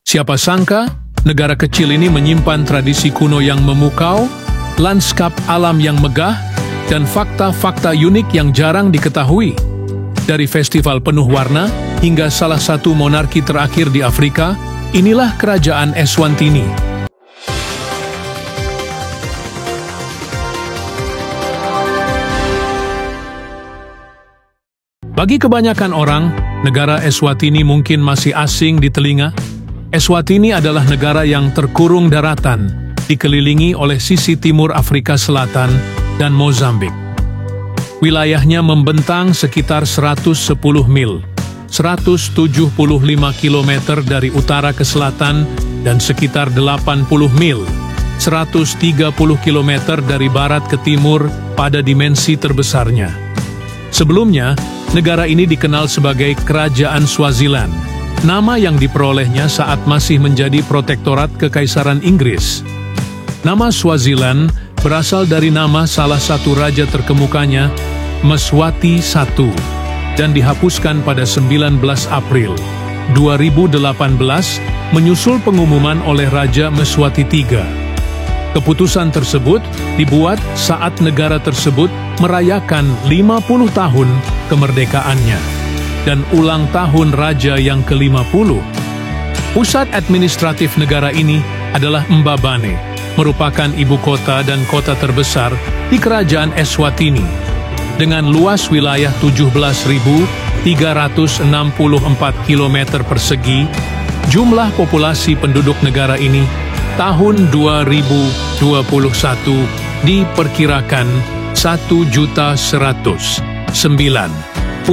Siapa sangka, negara kecil ini menyimpan tradisi kuno yang memukau, lanskap alam yang megah, dan fakta-fakta unik yang jarang diketahui. Dari festival penuh warna hingga salah satu monarki terakhir di Afrika, inilah Kerajaan Eswatini. Bagi kebanyakan orang, negara Eswatini mungkin masih asing di telinga. Eswatini adalah negara yang terkurung daratan, dikelilingi oleh sisi timur Afrika Selatan dan Mozambik. Wilayahnya membentang sekitar 110 mil, 175 km dari utara ke selatan, dan sekitar 80 mil, 130 km dari barat ke timur pada dimensi terbesarnya. Sebelumnya, negara ini dikenal sebagai Kerajaan Swaziland, nama yang diperolehnya saat masih menjadi protektorat Kekaisaran Inggris. Nama Swaziland berasal dari nama salah satu raja terkemukanya, Mswati I, dan dihapuskan pada 19 April 2018 menyusul pengumuman oleh Raja Mswati III. Keputusan tersebut dibuat saat negara tersebut merayakan 50 tahun kemerdekaannya dan ulang tahun raja yang ke-50. Pusat administratif negara ini adalah Mbabane, merupakan ibu kota dan kota terbesar di Kerajaan Eswatini, dengan luas wilayah 17.364 km persegi. Jumlah populasi penduduk negara ini tahun 2021 diperkirakan 1.192.271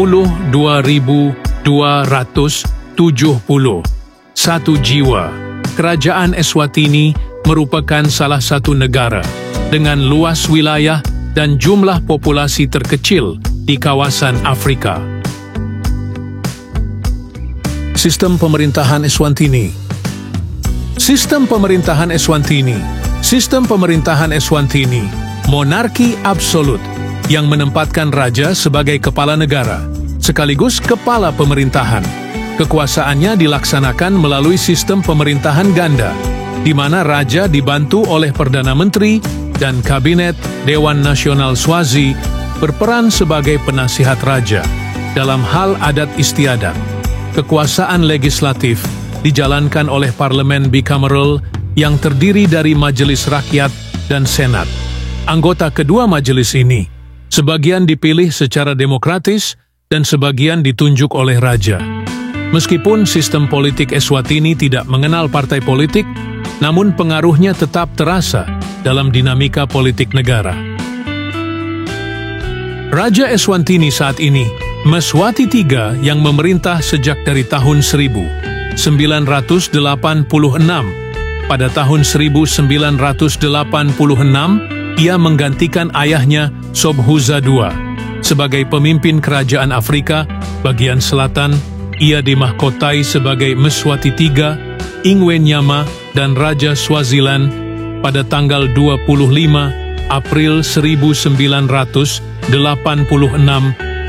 jiwa. Kerajaan Eswatini merupakan salah satu negara dengan luas wilayah dan jumlah populasi terkecil di kawasan Afrika. Sistem pemerintahan Eswatini. Sistem pemerintahan Eswatini. Sistem pemerintahan Eswatini, monarki absolut yang menempatkan raja sebagai kepala negara, sekaligus kepala pemerintahan. Kekuasaannya dilaksanakan melalui sistem pemerintahan ganda, di mana raja dibantu oleh Perdana Menteri dan Kabinet Dewan Nasional Swazi berperan sebagai penasihat raja dalam hal adat istiadat. Kekuasaan legislatif dijalankan oleh parlemen bicameral yang terdiri dari Majelis Rakyat dan Senat. Anggota kedua majelis ini, sebagian dipilih secara demokratis dan sebagian ditunjuk oleh raja. Meskipun sistem politik Eswatini tidak mengenal partai politik, namun pengaruhnya tetap terasa dalam dinamika politik negara. Raja Eswatini saat ini, Mswati III, yang memerintah sejak dari tahun 1986. Pada tahun 1986, ia menggantikan ayahnya Sobhuza II sebagai pemimpin kerajaan Afrika bagian selatan. Ia dimahkotai sebagai Mswati III, Ingwenyama, dan Raja Swaziland pada tanggal 25 April 1986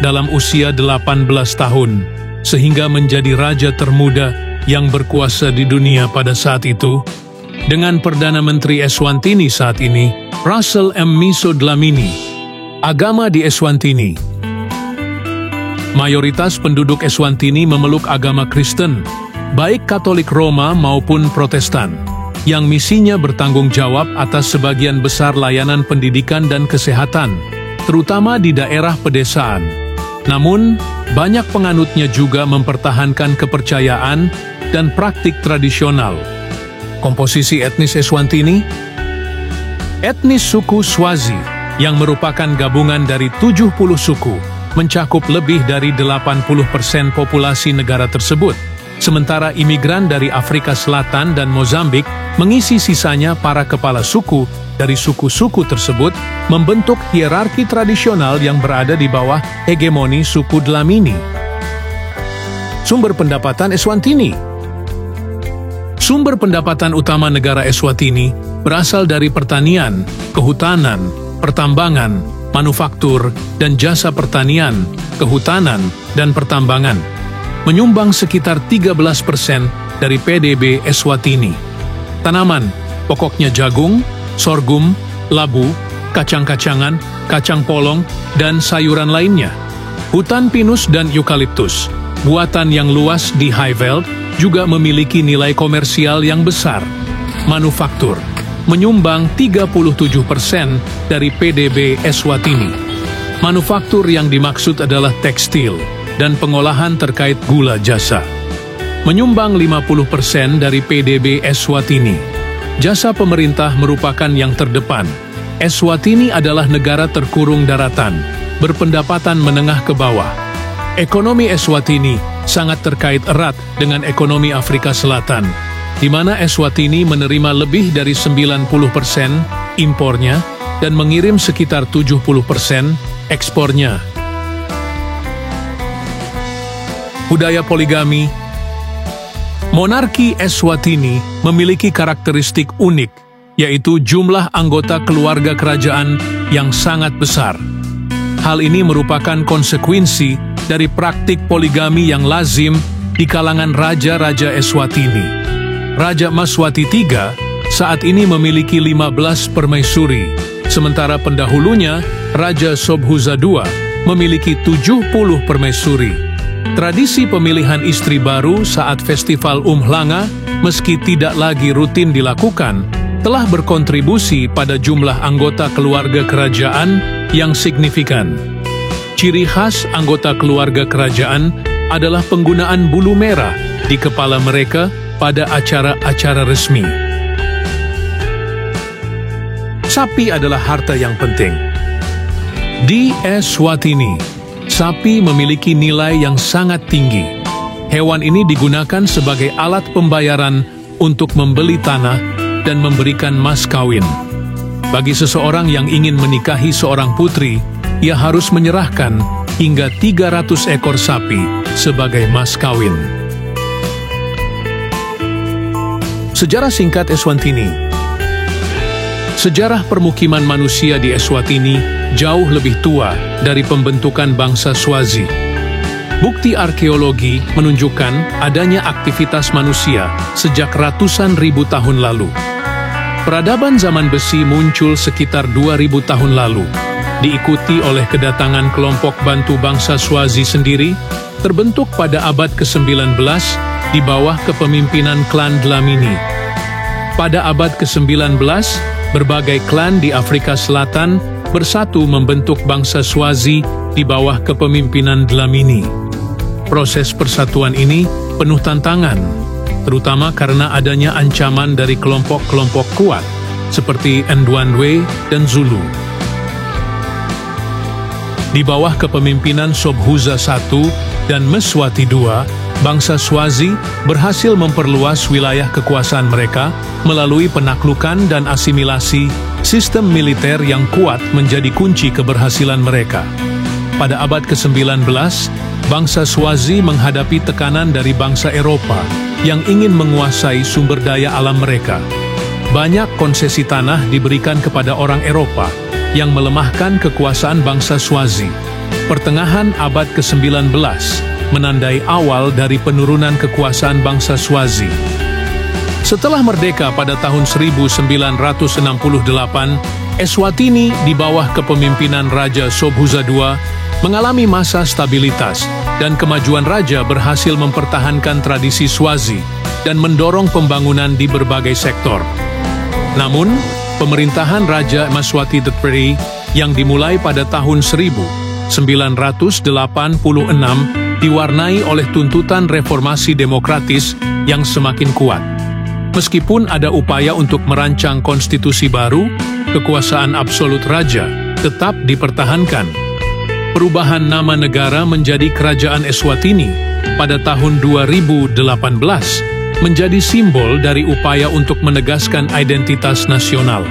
dalam usia 18 tahun, sehingga menjadi raja termuda yang berkuasa di dunia pada saat itu. Dengan Perdana Menteri Eswatini saat ini, Russell M. Miso Dlamini. Agama di Eswatini. Mayoritas penduduk Eswatini memeluk agama Kristen, baik Katolik Roma maupun Protestan, yang misinya bertanggung jawab atas sebagian besar layanan pendidikan dan kesehatan, terutama di daerah pedesaan. Namun, banyak penganutnya juga mempertahankan kepercayaan dan praktik tradisional. Komposisi etnis Eswatini. Etnis suku Swazi, yang merupakan gabungan dari 70 suku, mencakup lebih dari 80% populasi negara tersebut, sementara imigran dari Afrika Selatan dan Mozambik mengisi sisanya. Para kepala suku dari suku-suku tersebut membentuk hierarki tradisional yang berada di bawah hegemoni suku Dlamini. Sumber pendapatan Eswatini. Sumber pendapatan utama negara Eswatini berasal dari pertanian, kehutanan, pertambangan, manufaktur, dan jasa pertanian, kehutanan, dan pertambangan, menyumbang sekitar 13% dari PDB Eswatini. Tanaman, pokoknya jagung, sorghum, labu, kacang-kacangan, kacang polong, dan sayuran lainnya. Hutan pinus dan eukaliptus, buatan yang luas di Highveld, juga memiliki nilai komersial yang besar. Manufaktur, menyumbang 37% dari PDB Eswatini. Manufaktur yang dimaksud adalah tekstil dan pengolahan terkait gula jasa. Menyumbang 50% dari PDB Eswatini. Jasa pemerintah merupakan yang terdepan. Eswatini adalah negara terkurung daratan, berpendapatan menengah ke bawah. Ekonomi Eswatini sangat terkait erat dengan ekonomi Afrika Selatan, di mana Eswatini menerima lebih dari 90% impornya dan mengirim sekitar 70% ekspornya. Budaya poligami. Monarki Eswatini memiliki karakteristik unik, yaitu jumlah anggota keluarga kerajaan yang sangat besar. Hal ini merupakan konsekuensi dari praktik poligami yang lazim di kalangan raja-raja Eswatini. Raja Maswati III saat ini memiliki 15 permaisuri, sementara pendahulunya, Raja Sobhuza II, memiliki 70 permaisuri. Tradisi pemilihan istri baru saat Festival Umhlanga, meski tidak lagi rutin dilakukan, telah berkontribusi pada jumlah anggota keluarga kerajaan yang signifikan. Ciri khas anggota keluarga kerajaan adalah penggunaan bulu merah di kepala mereka pada acara-acara resmi. Sapi adalah harta yang penting. Di Eswatini, sapi memiliki nilai yang sangat tinggi. Hewan ini digunakan sebagai alat pembayaran untuk membeli tanah dan memberikan mas kawin. Bagi seseorang yang ingin menikahi seorang putri, ia harus menyerahkan hingga 300 ekor sapi sebagai mas kawin. Sejarah singkat Eswatini. Sejarah permukiman manusia di Eswatini jauh lebih tua dari pembentukan bangsa Swazi. Bukti arkeologi menunjukkan adanya aktivitas manusia sejak ratusan ribu tahun lalu. Peradaban zaman besi muncul sekitar 2000 tahun lalu, diikuti oleh kedatangan kelompok bantu bangsa Swazi sendiri, terbentuk pada abad ke-19 di bawah kepemimpinan klan Dlamini. Pada abad ke-19, berbagai klan di Afrika Selatan bersatu membentuk bangsa Swazi di bawah kepemimpinan Dlamini. Proses persatuan ini penuh tantangan, terutama karena adanya ancaman dari kelompok-kelompok kuat seperti Ndwandwe dan Zulu. Di bawah kepemimpinan Sobhuza I dan Mswati II, bangsa Swazi berhasil memperluas wilayah kekuasaan mereka melalui penaklukan dan asimilasi. Sistem militer yang kuat menjadi kunci keberhasilan mereka. Pada abad ke-19, bangsa Swazi menghadapi tekanan dari bangsa Eropa yang ingin menguasai sumber daya alam mereka. Banyak konsesi tanah diberikan kepada orang Eropa yang melemahkan kekuasaan bangsa Swazi. Pertengahan abad ke-19 menandai awal dari penurunan kekuasaan bangsa Swazi. Setelah merdeka pada tahun 1968, Eswatini di bawah kepemimpinan Raja Sobhuza II mengalami masa stabilitas dan kemajuan raja berhasil mempertahankan tradisi Swazi dan mendorong pembangunan di berbagai sektor. Namun, pemerintahan Raja Maswati III yang dimulai pada tahun 1986 diwarnai oleh tuntutan reformasi demokratis yang semakin kuat. Meskipun ada upaya untuk merancang konstitusi baru, kekuasaan absolut raja tetap dipertahankan. Perubahan nama negara menjadi Kerajaan Eswatini pada tahun 2018 menjadi simbol dari upaya untuk menegaskan identitas nasional.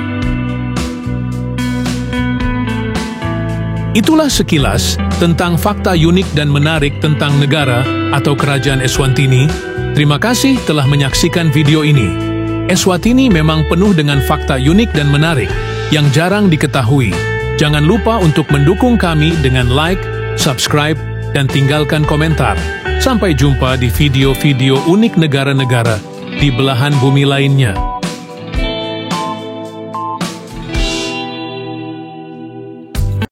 Itulah sekilas tentang fakta unik dan menarik tentang negara atau Kerajaan Eswatini. Terima kasih telah menyaksikan video ini. Eswatini memang penuh dengan fakta unik dan menarik yang jarang diketahui. Jangan lupa untuk mendukung kami dengan like, subscribe, dan tinggalkan komentar. Sampai jumpa di video-video unik negara-negara di belahan bumi lainnya.